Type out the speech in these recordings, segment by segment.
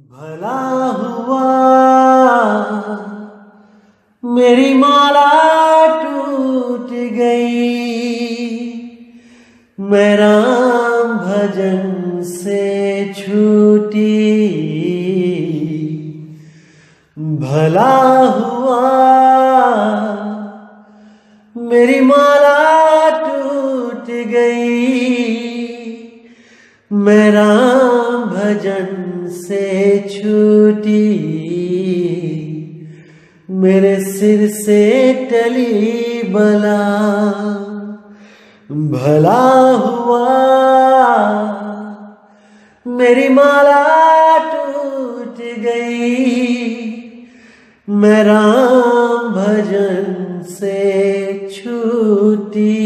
भला हुआ मेरी माला टूट गई, मैं राम भजन से छूटी। भला हुआ मेरी माला टूट गई, मैं राम भजन से छूटी। मेरे सिर से टली बला, भला हुआ मेरी माला टूट गई, मैं राम भजन से छूटी।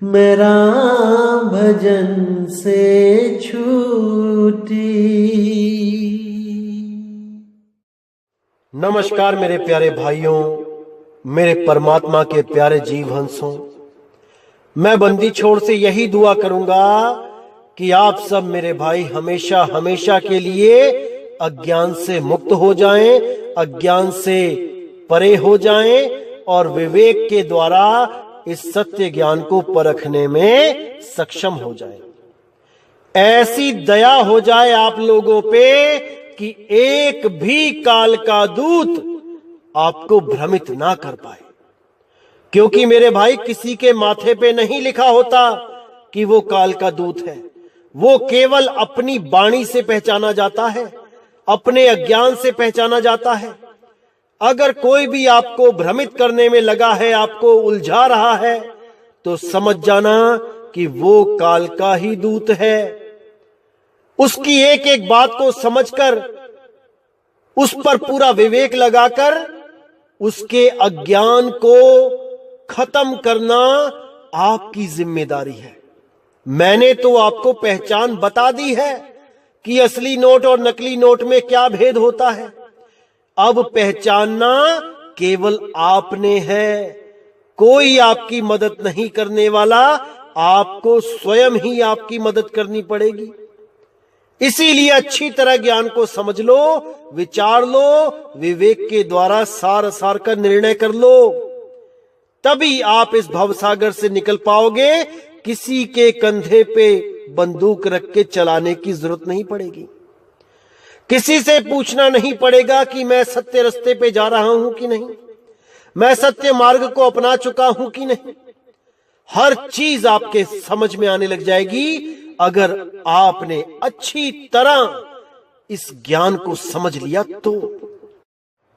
मैं राम भजन से छूटी। नमस्कार मेरे प्यारे भाइयों, मेरे परमात्मा के प्यारे जीव हंसों। मैं बंदी छोड़ से यही दुआ करूंगा कि आप सब मेरे भाई हमेशा हमेशा के लिए अज्ञान से मुक्त हो जाएं, अज्ञान से परे हो जाएं और विवेक के द्वारा इस सत्य ज्ञान को परखने में सक्षम हो जाएं। ऐसी दया हो जाए आप लोगों पे कि एक भी काल का दूत आपको भ्रमित ना कर पाए, क्योंकि मेरे भाई किसी के माथे पे नहीं लिखा होता कि वो काल का दूत है। वो केवल अपनी वाणी से पहचाना जाता है, अपने अज्ञान से पहचाना जाता है। अगर कोई भी आपको भ्रमित करने में लगा है, आपको उलझा रहा है, तो समझ जाना कि वो काल का ही दूत है। उसकी एक एक बात को समझकर, उस पर पूरा विवेक लगाकर उसके अज्ञान को खत्म करना आपकी जिम्मेदारी है। मैंने तो आपको पहचान बता दी है कि असली नोट और नकली नोट में क्या भेद होता है। अब पहचानना केवल आपने है, कोई आपकी मदद नहीं करने वाला, आपको स्वयं ही आपकी मदद करनी पड़ेगी। इसीलिए अच्छी तरह ज्ञान को समझ लो, विचार लो, विवेक के द्वारा सार सार का निर्णय कर लो, तभी आप इस भवसागर से निकल पाओगे। किसी के कंधे पे बंदूक रख के चलाने की जरूरत नहीं पड़ेगी। किसी से पूछना नहीं पड़ेगा कि मैं सत्य रास्ते पे जा रहा हूं कि नहीं, मैं सत्य मार्ग को अपना चुका हूं कि नहीं। हर चीज आपके समझ में आने लग जाएगी अगर आपने अच्छी तरह इस ज्ञान को समझ लिया तो।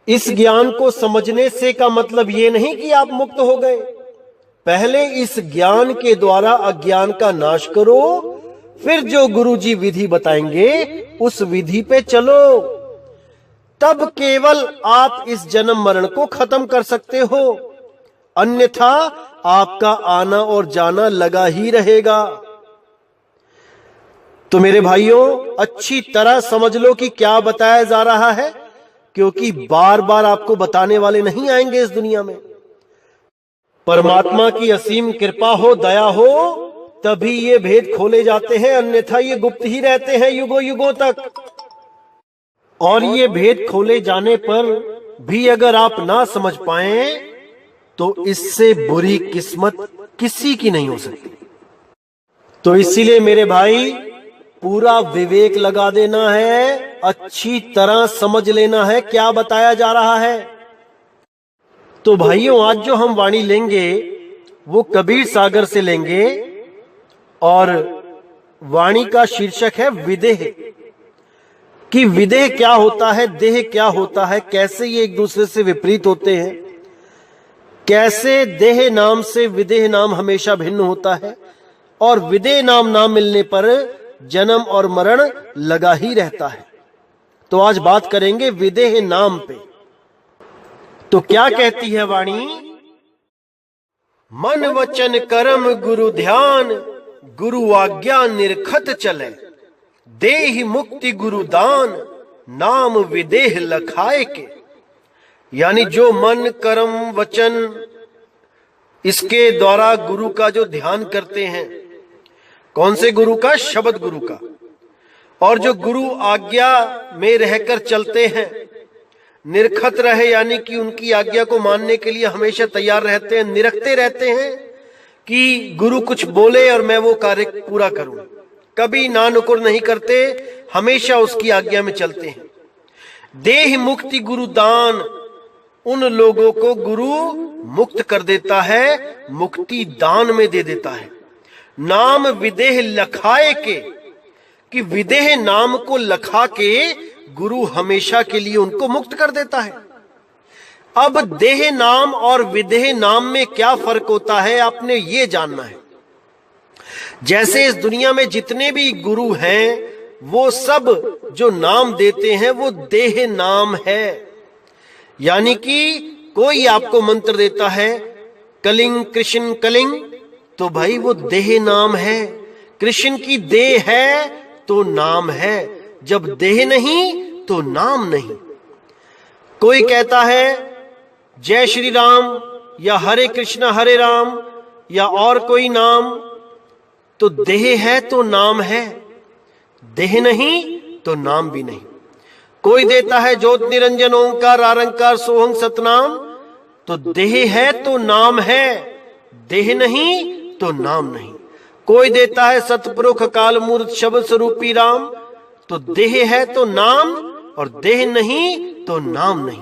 इस ज्ञान को समझने से का मतलब ये नहीं कि आप मुक्त हो गए। पहले इस ज्ञान के द्वारा अज्ञान का नाश करो, फिर जो गुरुजी विधि बताएंगे उस विधि पे चलो, तब केवल आप इस जन्म मरण को खत्म कर सकते हो। अन्यथा आपका आना और जाना लगा ही रहेगा। तो मेरे भाइयों, अच्छी तरह समझ लो कि क्या बताया जा रहा है, क्योंकि बार बार आपको बताने वाले नहीं आएंगे इस दुनिया में। परमात्मा की असीम कृपा हो, दया हो, तभी ये भेद खोले जाते हैं, अन्यथा ये गुप्त ही रहते हैं युगों युगों तक। और ये भेद खोले जाने पर भी अगर आप ना समझ पाए तो इससे बुरी किस्मत किसी की नहीं हो सकती। तो इसीलिए मेरे भाई पूरा विवेक लगा देना है, अच्छी तरह समझ लेना है क्या बताया जा रहा है। तो भाइयों, आज जो हम वाणी लेंगे वो कबीर सागर से लेंगे और वाणी का शीर्षक है विदेह। कि विदेह क्या होता है, देह क्या होता है, कैसे ये एक दूसरे से विपरीत होते हैं, कैसे देह नाम से विदेह नाम हमेशा भिन्न होता है और विदेह नाम ना मिलने पर जन्म और मरण लगा ही रहता है। तो आज बात करेंगे विदेह नाम पे। तो क्या कहती है वाणी? मन वचन कर्म गुरु ध्यान, गुरु आज्ञा निरखत चले, देहि मुक्ति गुरु दान, नाम विदेह लखाए के। यानी जो मन कर्म वचन इसके द्वारा गुरु का जो ध्यान करते हैं, कौन से गुरु का? शब्द गुरु का। और जो गुरु आज्ञा में रहकर चलते हैं, निरखत रहे यानी कि उनकी आज्ञा को मानने के लिए हमेशा तैयार रहते हैं, निरखते रहते हैं कि गुरु कुछ बोले और मैं वो कार्य पूरा करूं, कभी ना नुकुर नहीं करते, हमेशा उसकी आज्ञा में चलते हैं। देह मुक्ति गुरु दान, उन लोगों को गुरु मुक्त कर देता है, मुक्ति दान में दे देता है। नाम विदेह लखाए के, कि विदेह नाम को लखा के गुरु हमेशा के लिए उनको मुक्त कर देता है। अब देह नाम और विदेह नाम में क्या फर्क होता है, आपने ये जानना है। जैसे इस दुनिया में जितने भी गुरु हैं, वो सब जो नाम देते हैं वो देह नाम है। यानी कि कोई आपको मंत्र देता है कलिंग कृष्ण कलिंग, तो भाई वो देह नाम है। कृष्ण की देह है तो नाम है, जब देह नहीं तो नाम नहीं। कोई कहता है जय श्री राम या हरे कृष्णा हरे राम या और कोई नाम, तो देह है तो नाम है, देह नहीं तो नाम भी नहीं। कोई देता है ज्योत निरंजन ओंकार आरंकार सोहंग सतनाम, तो देह है तो नाम है, देह नहीं तो नाम नहीं। कोई देता है सतपुरुष काल मूर्त शब्द स्वरूपी राम, तो देह है तो नाम और देह नहीं तो नाम नहीं।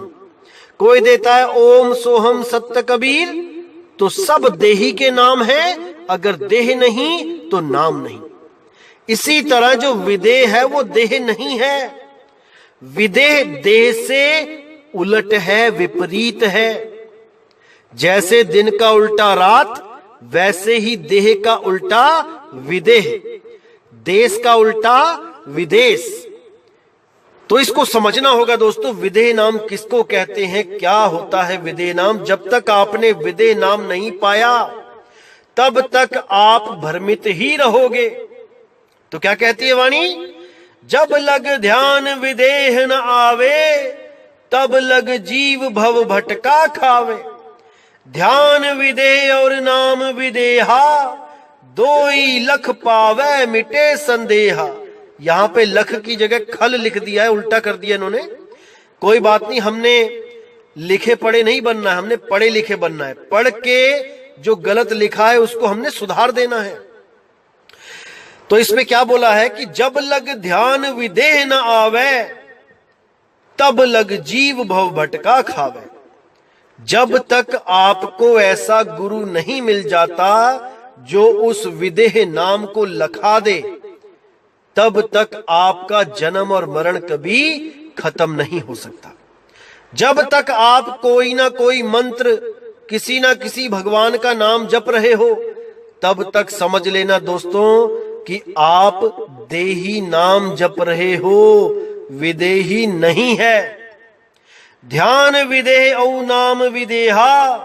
कोई देता है ओम सोहम सत्य कबीर, तो सब देही के नाम है, अगर देह नहीं तो नाम नहीं। इसी तरह जो विदेह है वो देह नहीं है, विदेह देह से उलट है, विपरीत है। जैसे दिन का उल्टा रात, वैसे ही देह का उल्टा विदेह, देश का उल्टा विदेश। तो इसको समझना होगा दोस्तों, विदेह नाम किसको कहते हैं, क्या होता है विदेह नाम। जब तक आपने विदेह नाम नहीं पाया तब तक आप भ्रमित ही रहोगे। तो क्या कहती है वाणी, जब लग ध्यान विदेह न आवे, तब लग जीव भव भटका खावे। ध्यान विदेह और नाम विदेहा, दोई लख पावे मिटे संदेहा। यहां पे लख की जगह खल लिख दिया है, उल्टा कर दिया इन्होंने। कोई बात नहीं, हमने लिखे पढ़े नहीं बनना है, हमने पढ़े लिखे बनना है। पढ़ के जो गलत लिखा है उसको हमने सुधार देना है। तो इसमें क्या बोला है कि जब लग ध्यान विदेह न आवे, तब लग जीव भव भटका खावे। जब तक आपको ऐसा गुरु नहीं मिल जाता जो उस विदेह नाम को लखा दे, तब तक आपका जन्म और मरण कभी खत्म नहीं हो सकता। जब तक आप कोई ना कोई मंत्र, किसी ना किसी भगवान का नाम जप रहे हो, तब तक समझ लेना दोस्तों कि आप देही नाम जप रहे हो, विदेही नहीं है। ध्यान विदेह औ नाम विदेहा,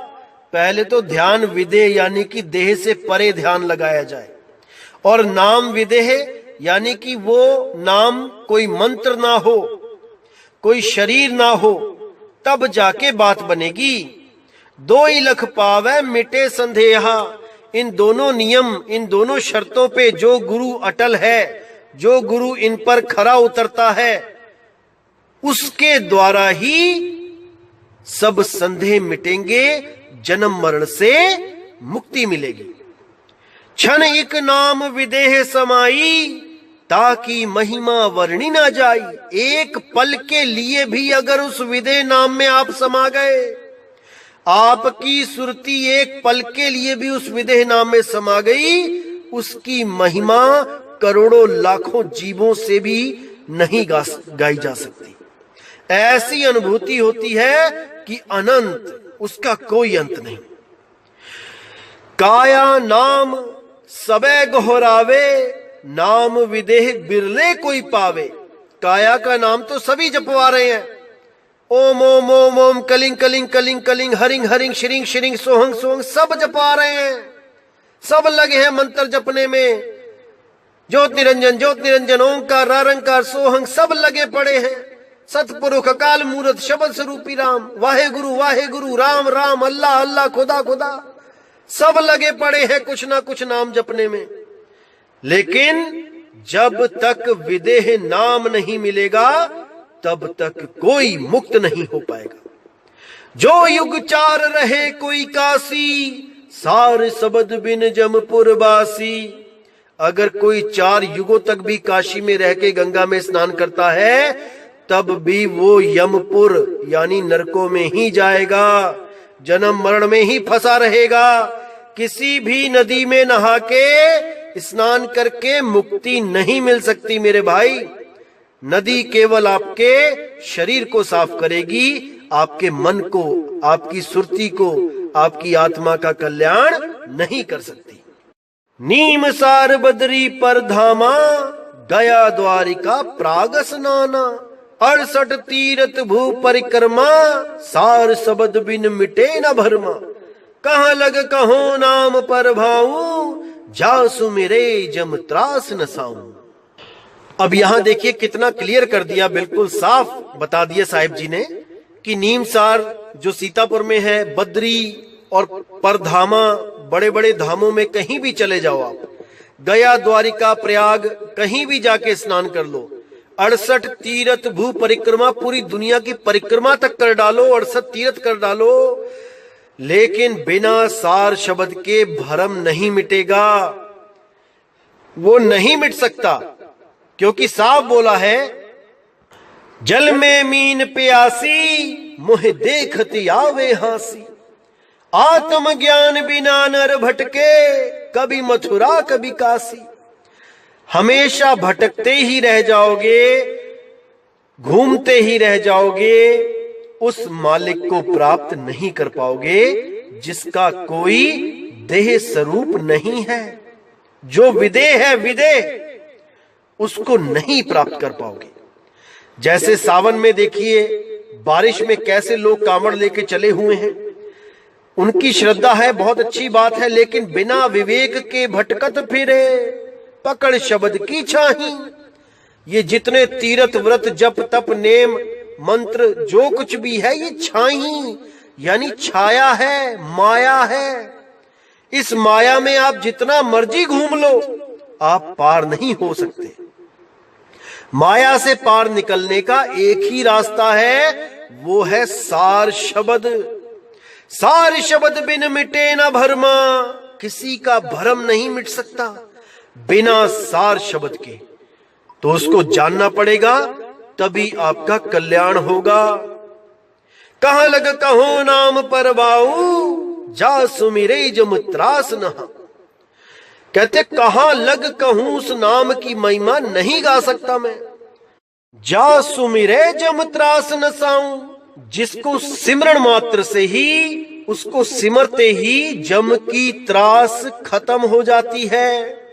पहले तो ध्यान विदेह यानी कि देह से परे ध्यान लगाया जाए, और नाम विदेह यानी कि वो नाम कोई मंत्र ना हो, कोई शरीर ना हो, तब जाके बात बनेगी। दो ही लख पावे मिटे संदेहा। इन दोनों नियम, इन दोनों शर्तों पे जो गुरु अटल है, जो गुरु इन पर खरा उतरता है, उसके द्वारा ही सब संदेह मिटेंगे, जन्म मरण से मुक्ति मिलेगी। क्षण एक नाम विदेह समाई, ताकि महिमा वर्णी ना जाई। एक पल के लिए भी अगर उस विदेह नाम में आप समा गए, आपकी सुरती एक पल के लिए भी उस विदेह नाम में समा गई, उसकी महिमा करोड़ों लाखों जीवों से भी नहीं गाई जा सकती। ऐसी अनुभूति होती है कि अनंत, उसका कोई अंत नहीं। काया नाम सबे गोहरावे, नाम विदेह बिरले कोई पावे। काया का नाम तो सभी जपवा रहे हैं, ओम ओम ओम ओम कलिंग कलिंग कलिंग कलिंग हरिंग हरिंग श्रिंग श्रिंग सोहंग सोहंग सब जपा रहे हैं, सब लगे हैं मंत्र जपने में। ज्योत निरंजन ओंकार रारंकार सोहंग सब लगे पड़े हैं। सतपुरुष अकाल मूर्त शब्द स्वरूपी राम, वाहे गुरु राम राम अल्लाह अल्लाह खुदा खुदा, सब लगे पड़े हैं कुछ ना कुछ नाम जपने में। लेकिन जब तक विदेह नाम नहीं मिलेगा तब तक कोई मुक्त नहीं हो पाएगा। जो युग चार रहे कोई काशी, सार सबद बिन जमपुर बासी। अगर कोई 4 युगों तक भी काशी में रह के गंगा में स्नान करता है तब भी वो यमपुर यानी नरकों में ही जाएगा, जन्म मरण में ही फंसा रहेगा। किसी भी नदी में नहा के स्नान करके मुक्ति नहीं मिल सकती मेरे भाई। नदी केवल आपके शरीर को साफ करेगी, आपके मन को, आपकी सुरती को, आपकी आत्मा का कल्याण नहीं कर सकती। नीम सार बदरी पर धामा, गया द्वारिका प्राग स्नाना। 68 तीरथ भू परिक्रमा, सार सबद बिन मिटे न भरमा। कहाँ लग कहो नाम पर भाऊ, जासु मेरे जम त्रास न साऊं। अब यहां देखिए कितना क्लियर कर दिया, बिल्कुल साफ बता दिया साहिब जी ने कि नीमसार जो सीतापुर में है, बद्री और परधामा, बड़े बड़े धामों में कहीं भी चले जाओ आप, गया द्वारिका प्रयाग कहीं भी जाके स्नान कर लो। 68 तीर्थ भू परिक्रमा, पूरी दुनिया की परिक्रमा तक कर डालो, 68 तीर्थ कर डालो, लेकिन बिना सार शब्द के भरम नहीं मिटेगा। वो नहीं मिट सकता, क्योंकि साफ बोला है, जल में मीन प्यासी, मुह देखती आवे हासी। आत्म ज्ञान बिना नर भटके, कभी मथुरा कभी काशी। हमेशा भटकते ही रह जाओगे, घूमते ही रह जाओगे, उस मालिक को प्राप्त नहीं कर पाओगे जिसका कोई देह स्वरूप नहीं है। जो विदेह है, विदेह, उसको नहीं प्राप्त कर पाओगे। जैसे सावन में देखिए बारिश में कैसे लोग कांवड़ लेके चले हुए हैं, उनकी श्रद्धा है, बहुत अच्छी बात है, लेकिन बिना विवेक के भटकत फिरे, पकड़ शब्द की छाही। ये जितने तीर्थ व्रत जप तप नेम मंत्र जो कुछ भी है, ये छाही यानी छाया है, माया है। इस माया में आप जितना मर्जी घूम लो, आप पार नहीं हो सकते। माया से पार निकलने का एक ही रास्ता है, वो है सार शब्द। सार शब्द बिन मिटे न भरमा, किसी का भरम नहीं मिट सकता बिना सार शब्द के। तो उसको जानना पड़ेगा, तभी आपका कल्याण होगा। कहां लग कहो नाम पर बाऊ, जा सुमिरे जम त्रास नहा। कहते कहां लग कहूं उस नाम की महिमा नहीं गा सकता मैं। जा सुमिरे जम त्रास न साऊं, जिसको सिमरण मात्र से ही, उसको सिमरते ही जम की त्रास खत्म हो जाती है।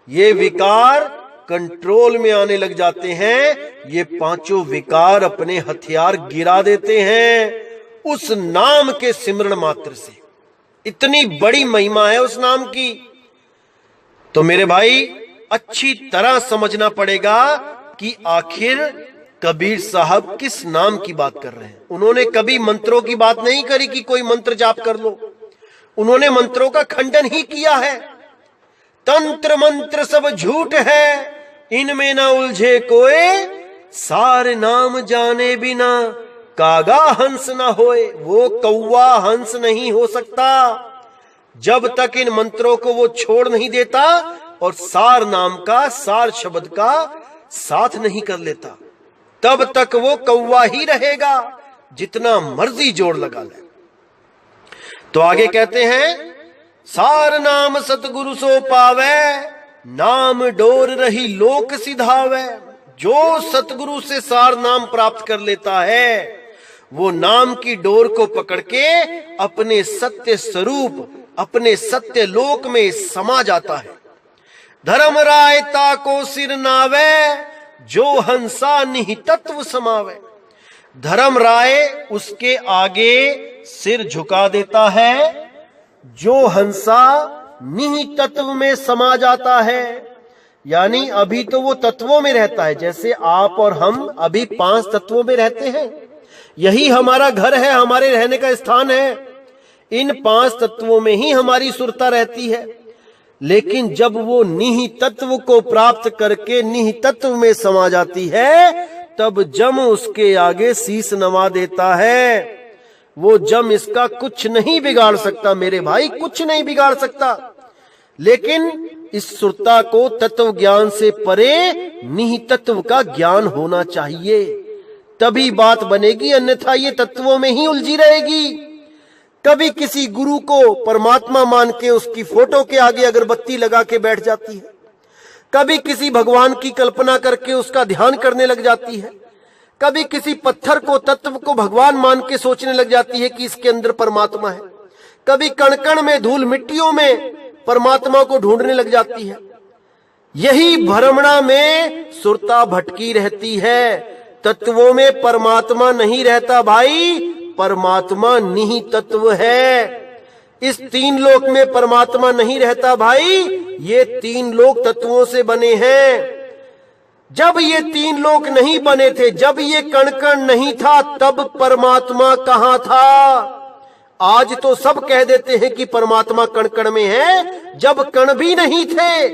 ये विकार कंट्रोल में आने लग जाते हैं, ये पांचों विकार अपने हथियार गिरा देते हैं उस नाम के सिमरण मात्र से। इतनी बड़ी महिमा है उस नाम की। तो मेरे भाई अच्छी तरह समझना पड़ेगा कि आखिर कबीर साहब किस नाम की बात कर रहे हैं। उन्होंने कभी मंत्रों की बात नहीं करी कि कोई मंत्र जाप कर लो, उन्होंने मंत्रों का खंडन ही किया है। तंत्र मंत्र सब झूठ है, इनमें ना उलझे कोई, सारे नाम जाने बिना कागा हंस ना होए। वो कौवा हंस नहीं हो सकता जब तक इन मंत्रों को वो छोड़ नहीं देता और सार नाम का, सार शब्द का साथ नहीं कर लेता। तब तक वो कौवा ही रहेगा, जितना मर्जी जोर लगा ले। तो आगे कहते हैं, सार नाम सतगुरु सो पावे, नाम डोर रही लोक सिधावे। जो सतगुरु से सार नाम प्राप्त कर लेता है, वो नाम की डोर को पकड़ के अपने सत्य स्वरूप, अपने सत्य लोक में समा जाता है। धर्म राय ताको सिर नावे, जो हंसा निहितत्व समावे। धर्म राय उसके आगे सिर झुका देता है, जो हंसा निहितत्व में समा जाता है। यानी अभी तो वो तत्वों में रहता है, जैसे आप और हम अभी 5 तत्वों में रहते हैं। यही हमारा घर है, हमारे रहने का स्थान है। इन 5 तत्वों में ही हमारी सुरता रहती है। लेकिन जब वो निहित तत्व को प्राप्त करके निहित तत्व में समा जाती है, तब जम उसके आगे शीस नवा देता है। वो जम इसका कुछ नहीं बिगाड़ सकता मेरे भाई, कुछ नहीं बिगाड़ सकता। लेकिन इस सुरता को तत्व ज्ञान से परे निहित तत्व का ज्ञान होना चाहिए, तभी बात बनेगी, अन्यथा ये तत्वों में ही उलझी रहेगी। कभी किसी गुरु को परमात्मा मान के उसकी फोटो के आगे अगरबत्ती लगा के बैठ जाती है, कभी किसी भगवान की कल्पना करके उसका ध्यान करने लग जाती है, कभी किसी पत्थर को, तत्व को भगवान मान के सोचने लग जाती है कि इसके अंदर परमात्मा है, कभी कण कण में, धूल मिट्टियों में परमात्मा को ढूंढने लग जाती है। यही भ्रमणा में सुरता भटकी रहती है। तत्वों में परमात्मा नहीं रहता भाई, परमात्मा निहित तत्व है। इस तीन लोक में परमात्मा नहीं रहता भाई, ये तीन लोक तत्वों से बने हैं। जब ये तीन लोक नहीं बने थे, जब ये कण कण नहीं था, तब परमात्मा कहां था? आज तो सब कह देते हैं कि परमात्मा कण कण में है, जब कण भी नहीं थे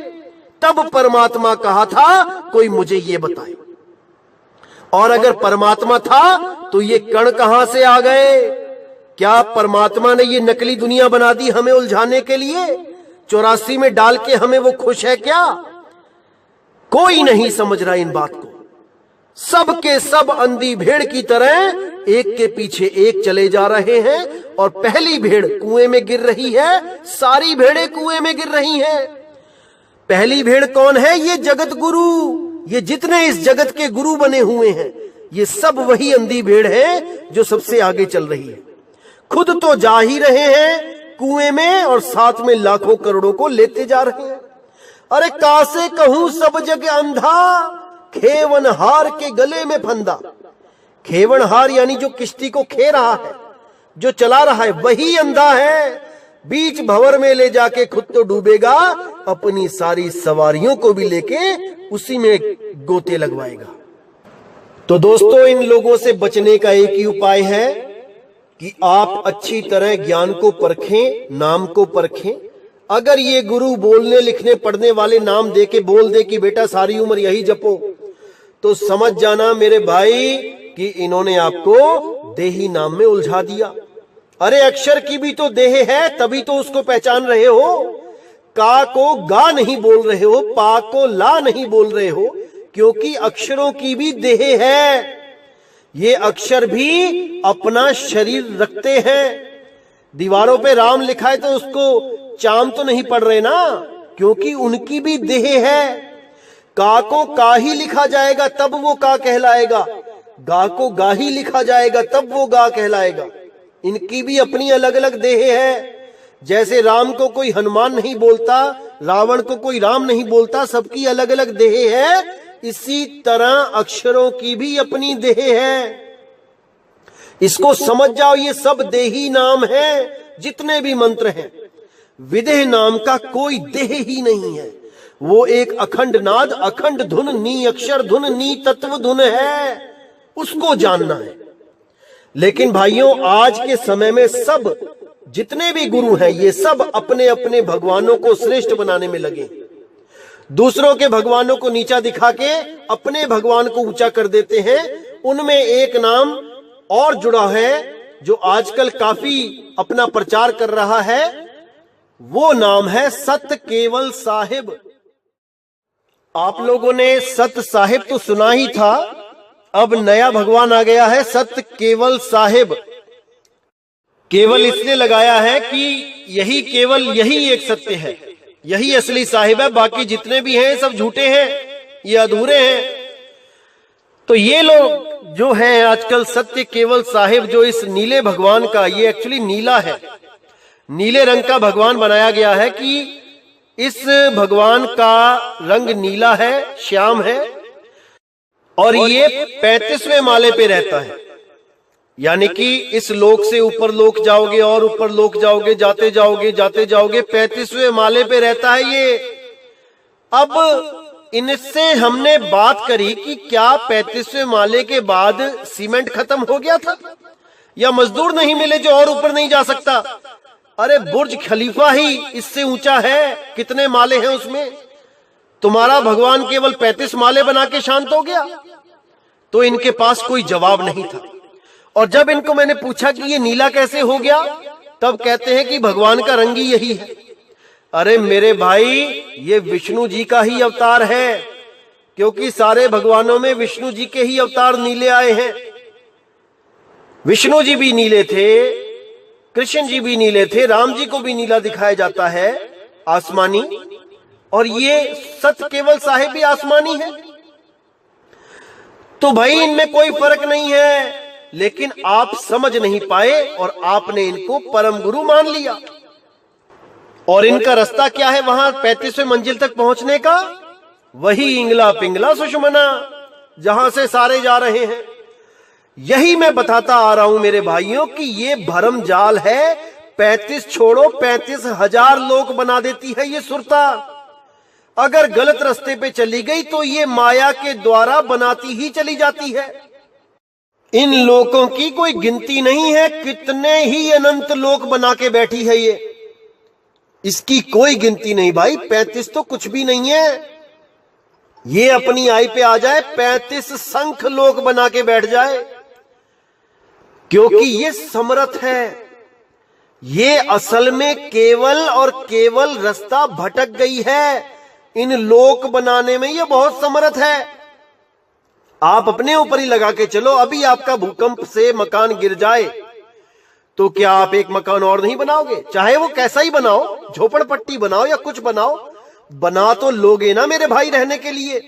तब परमात्मा कहां था? कोई मुझे ये बताए। और अगर परमात्मा था तो ये कण कहां से आ गए? क्या परमात्मा ने ये नकली दुनिया बना दी हमें उलझाने के लिए? 84 में डाल के हमें वो खुश है क्या? कोई नहीं समझ रहा इन बात को। सब के सब अंधी भेड़ की तरह एक के पीछे एक चले जा रहे हैं, और पहली भेड़ कुएं में गिर रही है, सारी भेड़ें कुएं में गिर रही हैं। पहली भेड़ कौन है? ये जगत गुरु। ये जितने इस जगत के गुरु बने हुए हैं, ये सब वही अंधी भेड़ है जो सबसे आगे चल रही है। खुद तो जा ही रहे हैं कुएं में, और साथ में लाखों करोड़ों को लेते जा रहे हैं। अरे कासे कहूं सब जग अंधा, खेवनहार के गले में फंदा। खेवनहार यानी जो किश्ती को खे रहा है, जो चला रहा है, वही अंधा है। बीच भंवर में ले जाके खुद तो डूबेगा, अपनी सारी सवारियों को भी लेके उसी में गोते लगवाएगा। तो दोस्तों, इन लोगों से बचने का एक ही उपाय है कि आप अच्छी तरह ज्ञान को परखें, नाम को परखें। अगर ये गुरु बोलने लिखने पढ़ने वाले नाम दे के बोल दे कि बेटा सारी उम्र यही जपो, तो समझ जाना मेरे भाई कि इन्होंने आपको देही नाम में उलझा दिया। अरे अक्षर की भी तो देह है, तभी तो उसको पहचान रहे हो। का को गा नहीं बोल रहे हो, पा को ला नहीं बोल रहे हो, क्योंकि अक्षरों की भी देह है। ये अक्षर भी अपना शरीर रखते हैं। दीवारों पे राम लिखा है तो उसको चाम तो नहीं पड़ रहे ना, क्योंकि उनकी भी देह है। का को का ही लिखा जाएगा तब वो का कहलाएगा, गा को गा ही लिखा जाएगा तब वो गा कहलाएगा। इनकी भी अपनी अलग अलग देह है। जैसे राम को कोई हनुमान नहीं बोलता, रावण को कोई राम नहीं बोलता, सबकी अलग अलग देह है। इसी तरह अक्षरों की भी अपनी देह है। इसको समझ जाओ, ये सब देही नाम है। जितने भी मंत्र हैं, विदेह नाम का कोई देह ही नहीं है। वो एक अखंड नाद, अखंड धुन, नी अक्षर धुन, नी तत्व धुन है। उसको जानना है। लेकिन भाइयों, आज के समय में सब जितने भी गुरु हैं, ये सब अपने अपने भगवानों को श्रेष्ठ बनाने में लगे। दूसरों के भगवानों को नीचा दिखा के अपने भगवान को ऊंचा कर देते हैं। उनमें एक नाम और जुड़ा है जो आजकल काफी अपना प्रचार कर रहा है, वो नाम है सत केवल साहिब। आप लोगों ने सत साहिब तो सुना ही था, अब नया भगवान आ गया है सत केवल साहिब। केवल इसलिए लगाया है कि यही केवल, यही एक सत्य है, यही असली साहिब है। बाकी जितने भी हैं सब झूठे हैं, ये अधूरे हैं। तो ये लोग जो हैं आजकल सत्य केवल साहिब, जो इस नीले भगवान का, ये एक्चुअली नीला है, नीले रंग का भगवान बनाया गया है कि इस भगवान का रंग नीला है, श्याम है, और ये 35वें माले पे रहता है। यानी कि इस लोक से ऊपर लोक जाओगे और ऊपर लोक जाओगे, जाते जाओगे जाते जाओगे, 35वें माले पे रहता है ये। अब इनसे हमने बात करी कि क्या 35वें माले के बाद सीमेंट खत्म हो गया था, या मजदूर नहीं मिले जो और ऊपर नहीं जा सकता। अरे बुर्ज खलीफा ही इससे ऊंचा है, कितने माले हैं उसमें? तुम्हारा भगवान केवल 35 माले बना के शांत हो गया? तो इनके पास कोई जवाब नहीं था। और जब इनको मैंने पूछा कि ये नीला कैसे हो गया, तब कहते हैं कि भगवान का रंग ही यही है। अरे मेरे भाई, ये विष्णु जी का ही अवतार है, क्योंकि सारे भगवानों में विष्णु जी के ही अवतार नीले आए हैं। विष्णु जी भी नीले थे, कृष्ण जी भी नीले थे, राम जी को भी नीला दिखाया जाता है, आसमानी। और ये सत्य केवल साहिब भी आसमानी है। तो भाई इनमें कोई फर्क नहीं है, लेकिन आप समझ नहीं पाए और आपने इनको परम गुरु मान लिया। और इनका रास्ता क्या है वहां 35वें मंजिल तक पहुंचने का? वही इंगला पिंगला सुषमना, जहां से सारे जा रहे हैं। यही मैं बताता आ रहा हूं मेरे भाइयों कि ये भरम जाल है। 35 छोड़ो, 35,000 लोग बना देती है ये सुरता। अगर गलत रास्ते पे चली गई तो ये माया के द्वारा बनाती ही चली जाती है। इन लोगों की कोई गिनती नहीं है, कितने ही अनंत लोक बना के बैठी है ये, इसकी कोई गिनती नहीं भाई। 35 तो कुछ भी नहीं है। ये अपनी आई पे आ जाए, 35 संख लोक बना के बैठ जाए, क्योंकि ये समर्थ है। ये असल में केवल और केवल रास्ता भटक गई है। इन लोक बनाने में ये बहुत समर्थ है। आप अपने ऊपर ही लगा के चलो, अभी आपका भूकंप से मकान गिर जाए तो क्या आप एक मकान और नहीं बनाओगे? चाहे वो कैसा ही बनाओ, झोपड़पट्टी बनाओ या कुछ बनाओ, बना तो लोगे ना मेरे भाई रहने के लिए।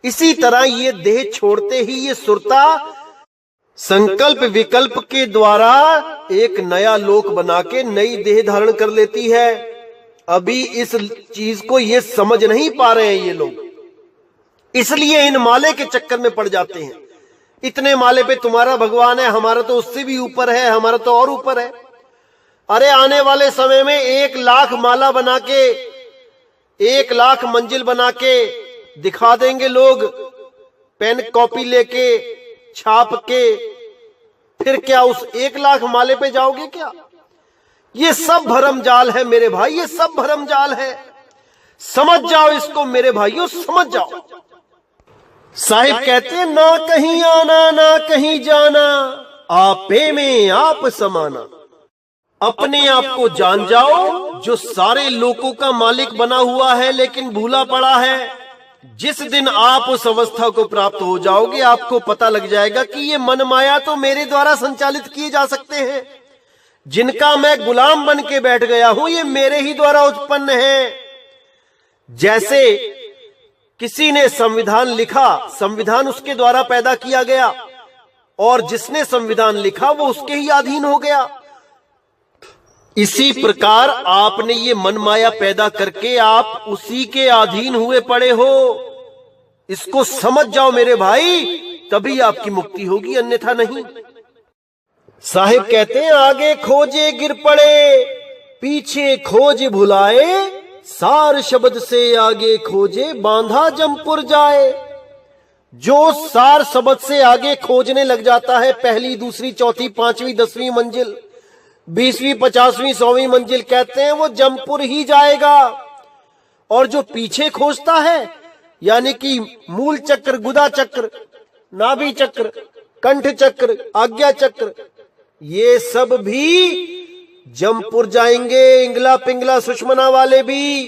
इसी तरह ये देह छोड़ते ही ये सुरता संकल्प विकल्प के द्वारा एक नया लोक बना के नई देह धारण कर लेती है। अभी इस चीज को ये समझ नहीं पा रहे हैं ये लोग, इसलिए इन माले के चक्कर में पड़ जाते हैं। इतने माले पे तुम्हारा भगवान है, हमारा तो उससे भी ऊपर है, हमारा तो और ऊपर है। अरे आने वाले समय में 1 लाख माला बना के, 1 लाख मंजिल बना के दिखा देंगे लोग, पेन कॉपी लेके छाप के। फिर क्या उस 1 लाख माले पे जाओगे क्या? ये सब भरम जाल है मेरे भाई, ये सब भरम जाल है। समझ जाओ इसको मेरे भाइयों, समझ जाओ। साहिब कहते हैं, ना कहीं आना ना कहीं जाना, आपे में आप समाना। अपने आप को जान जाओ, जो सारे लोगों का मालिक बना हुआ है लेकिन भूला पड़ा है। जिस दिन आप उस अवस्था को प्राप्त हो जाओगे, आपको पता लग जाएगा कि ये मन माया तो मेरे द्वारा संचालित किए जा सकते हैं। जिनका मैं गुलाम बन के बैठ गया हूं, ये मेरे ही द्वारा उत्पन्न है। जैसे किसी ने संविधान लिखा, संविधान उसके द्वारा पैदा किया गया, और जिसने संविधान लिखा वो उसके ही अधीन हो गया। इसी प्रकार आपने ये मन माया पैदा करके आप उसी के अधीन हुए पड़े हो। इसको समझ जाओ मेरे भाई, तभी आपकी मुक्ति होगी, अन्यथा नहीं। साहिब कहते हैं, आगे खोजे गिर पड़े, पीछे खोज भुलाए, सार शब्द से आगे खोजे, बांधा जमपुर जाए। जो सार शब्द से आगे खोजने लग जाता है, पहली दूसरी चौथी पांचवी 10वीं मंजिल, 20वीं 50वीं 100वीं मंजिल, कहते हैं वो जमपुर ही जाएगा। और जो पीछे खोजता है, यानी कि मूल चक्र, गुदा चक्र, नाभि चक्र, कंठ चक्र, आज्ञा चक्र, ये सब भी जमपुर जाएंगे, इंगला पिंगला सुषमना वाले भी।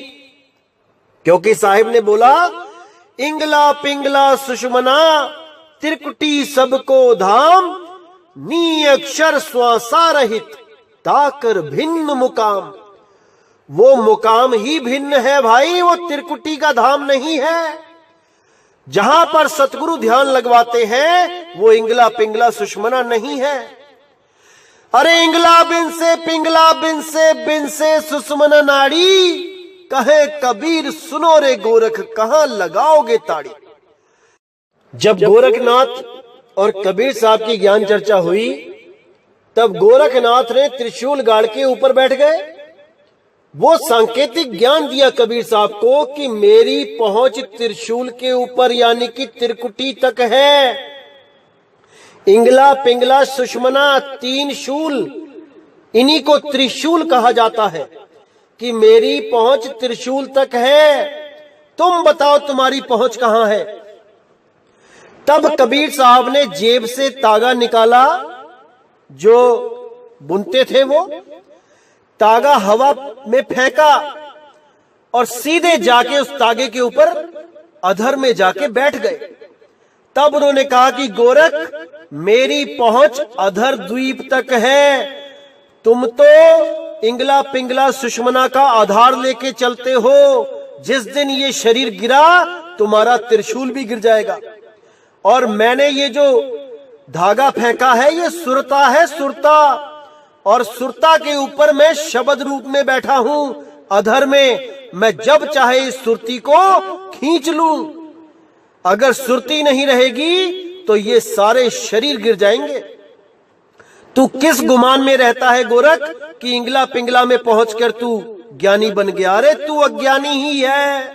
क्योंकि साहिब ने बोला, इंगला पिंगला सुषमना त्रिकुटी सबको धाम, नी अक्षर श्वासा रहित ताकर भिन्न मुकाम। वो मुकाम ही भिन्न है भाई, वो त्रिकुटी का धाम नहीं है। जहां पर सतगुरु ध्यान लगवाते हैं वो इंगला पिंगला सुषमना नहीं है। अरे इंगला बिन से पिंगला बिन से सुषमना नाड़ी, कहे कबीर सुनो रे गोरख कहां लगाओगे ताड़ी। जब गोरखनाथ और कबीर साहब की ज्ञान चर्चा हुई, तब गोरखनाथ ने त्रिशूल गाड़ के ऊपर बैठ गए। वो सांकेतिक ज्ञान दिया कबीर साहब को कि मेरी पहुंच त्रिशूल के ऊपर यानी कि त्रिकुटी तक है। इंगला पिंगला सुषमना 3 शूल इन्हीं को त्रिशूल कहा जाता है कि मेरी पहुंच त्रिशूल तक है, तुम बताओ तुम्हारी पहुंच कहां है। तब कबीर साहब ने जेब से तागा निकाला, जो बुनते थे वो तागा हवा में फेंका और सीधे जाके उस तागे के ऊपर अधर में जाके बैठ गए। तब उन्होंने कहा कि गोरख, मेरी पहुंच अधर द्वीप तक है, तुम तो इंगला पिंगला सुषमना का आधार लेके चलते हो, जिस दिन ये शरीर गिरा तुम्हारा त्रिशूल भी गिर जाएगा। और मैंने ये जो धागा फेंका है ये सुरता है, सुरता, और सुरता के ऊपर मैं शब्द रूप में बैठा हूं अधर में। मैं जब चाहे इस सुरती को खींच लूं। अगर सुरती नहीं रहेगी तो ये सारे शरीर गिर जाएंगे। तू किस गुमान में रहता है गोरख कि इंगला पिंगला में पहुंचकर तू ज्ञानी बन गया? अरे तू अज्ञानी ही है।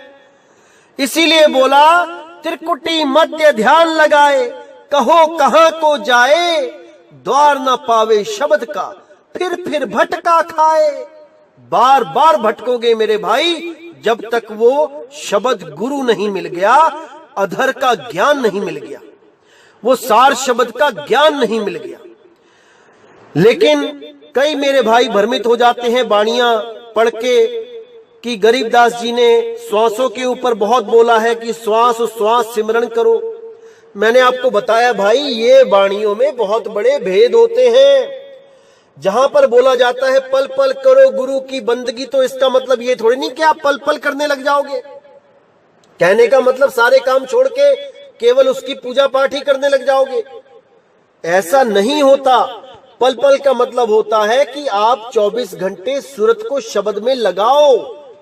इसीलिए बोला, त्रिकुटी मध्य ध्यान लगाए, कहो कहां को जाए, द्वार न पावे शब्द का, फिर भटका खाए। बार बार भटकोगे मेरे भाई, जब तक वो शब्द गुरु नहीं मिल गया, अधर का ज्ञान नहीं मिल गया, वो सार शब्द का ज्ञान नहीं मिल गया। लेकिन कई मेरे भाई भ्रमित हो जाते हैं बाणियां पढ़ के कि गरीबदास जी ने श्वासों के ऊपर बहुत बोला है कि श्वास श्वास सिमरण करो। मैंने आपको बताया भाई, ये बाणियों में बहुत बड़े भेद होते हैं। जहां पर बोला जाता है पल पल करो गुरु की बंदगी, तो इसका मतलब ये थोड़ी नहीं कि आप पल पल करने लग जाओगे। कहने का मतलब सारे काम छोड़ के केवल उसकी पूजा पाठ ही करने लग जाओगे, ऐसा नहीं होता। पल पल का मतलब होता है कि आप 24 घंटे सूरत को शब्द में लगाओ,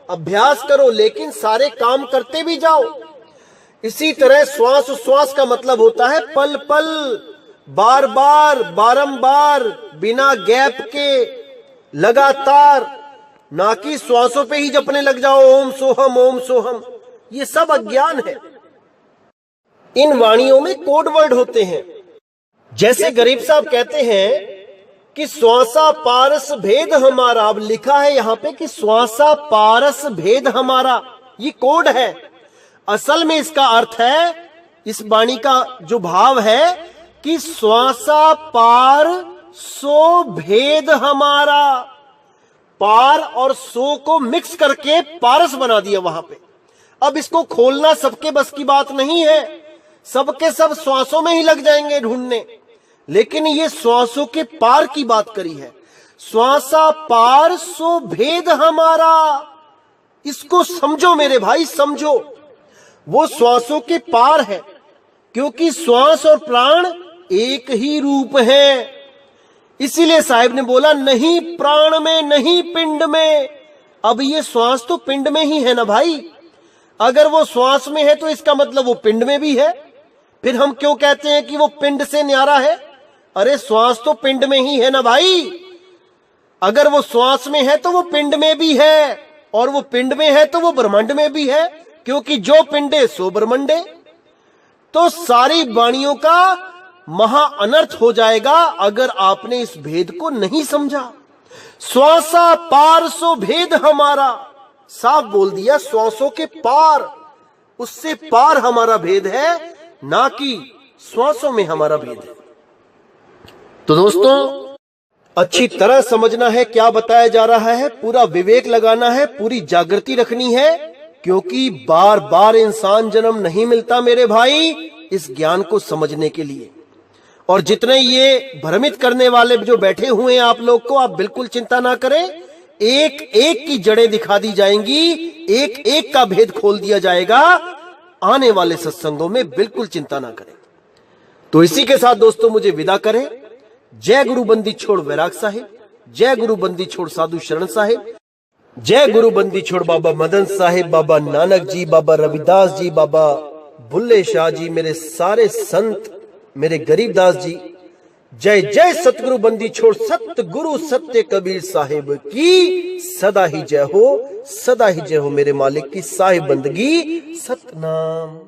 अभ्यास करो, लेकिन सारे काम करते भी जाओ। इसी तरह श्वास श्वास का मतलब होता है पल पल, बार बार, बारंबार, बिना गैप के, लगातार, ना कि श्वासों पे ही जपने लग जाओ ओम सोहम ओम सोहम। ये सब अज्ञान है। इन वाणियों में कोड वर्ड होते हैं। जैसे गरीब साहब कहते हैं कि श्वासा पारस भेद हमारा, अब लिखा है यहां पे कि श्वासा पारस भेद हमारा, ये कोड है। असल में इसका अर्थ है, इस वाणी का जो भाव है कि श्वासा पार सो भेद हमारा, पार और सो को मिक्स करके पारस बना दिया वहां पे। अब इसको खोलना सबके बस की बात नहीं है, सबके सब श्वासों में ही लग जाएंगे ढूंढने, लेकिन ये श्वासों के पार की बात करी है। श्वासा पार सो भेद हमारा, इसको समझो मेरे भाई, समझो। वो श्वासों के पार है, क्योंकि श्वास और प्राण एक ही रूप है। इसीलिए साहिब ने बोला, नहीं प्राण में नहीं पिंड में। अब ये श्वास तो पिंड में ही है ना भाई, अगर वो श्वास में है तो इसका मतलब वो पिंड में भी है। फिर हम क्यों कहते हैं कि वो पिंड से न्यारा है? अरे श्वास तो पिंड में ही है ना भाई। अगर वो श्वास में है तो वो पिंड में भी है, और वो पिंड में है तो वो ब्रह्मांड में भी है, क्योंकि जो पिंडे सो ब्रह्मंडे। तो सारी वाणियों का महा अनर्थ हो जाएगा अगर आपने इस भेद को नहीं समझा। श्वासा पार सो भेद हमारा, साफ बोल दिया, श्वासों के पार, उससे पार हमारा भेद है, ना कि श्वासों में हमारा भेद है। तो दोस्तों, अच्छी तरह समझना है क्या बताया जा रहा है, पूरा विवेक लगाना है, पूरी जागृति रखनी है, क्योंकि बार बार इंसान जन्म नहीं मिलता मेरे भाई इस ज्ञान को समझने के लिए। और जितने ये भ्रमित करने वाले जो बैठे हुए हैं आप लोग को, आप बिल्कुल चिंता ना करें, एक एक की जड़ें दिखा दी जाएंगी, एक एक का भेद खोल दिया जाएगा आने वाले सत्संगों में, बिल्कुल चिंता ना करें। तो इसी के साथ दोस्तों मुझे विदा करें। जय गुरु बंदी छोड़ वैराग साहिब, जय गुरु बंदी छोड़ साधु शरण साहिब, जय गुरु बंदी छोड़ बाबा मदन साहिब, बाबा नानक जी, बाबा रविदास जी, बाबा बुल्ले शाह जी, मेरे सारे संत, मेरे गरीबदास जी। जय जय सतगुरु बंदी छोड़ सतगुरु सत्य कबीर साहिब की सदा ही जय हो, सदा ही जय हो मेरे मालिक की साहिब बंदगी सतनाम।